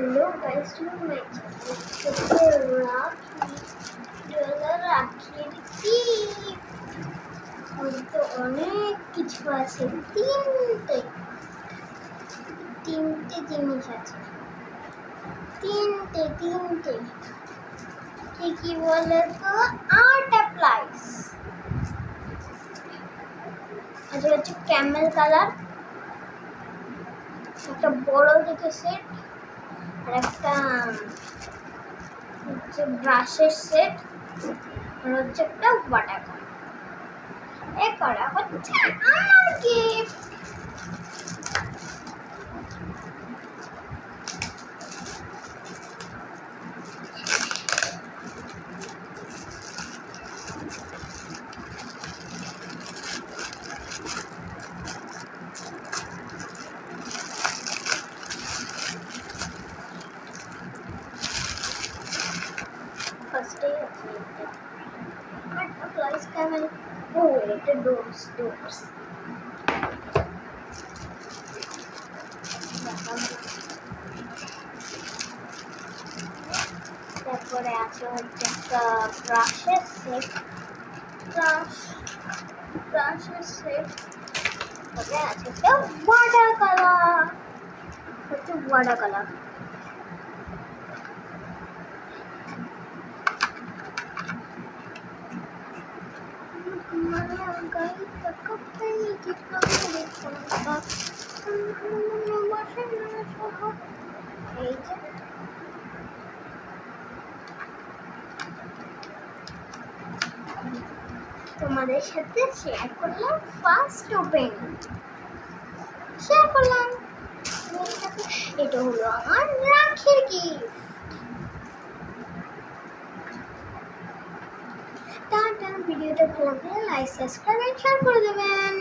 Hello guys, to my channel. রাখিয়ে দিচ্ছি তো অনেক কিছু আছে। তিনটে জিনিস আছে, তিনটে কি বলে তো আর্ট অ্যাপ্লাইস। আচ্ছা হচ্ছে ক্যামেল কালার, একটা বড় দেখে সেট, আর একটা হচ্ছে ব্রাশের সেট, আর হচ্ছে একটা ওয়াটার কালার। এ করা হচ্ছে আমার gift. First day of the art applies camel. Oh, the doors. তারপরে আছে হচ্ছে একটা ব্রাশের সেট, তারপরে আছে একটা ওয়াটার কালার, এই যে তোমাদের সাথে শেয়ার করলাম, ফার্স্ট ওপেনিং শেয়ার করলাম। এটা হলো আমার রাখির গিফট। টাটা, ভিডিওটা ভালো লাগলে লাইক, সাবস্ক্রাইব, শেয়ার করে দেবেন।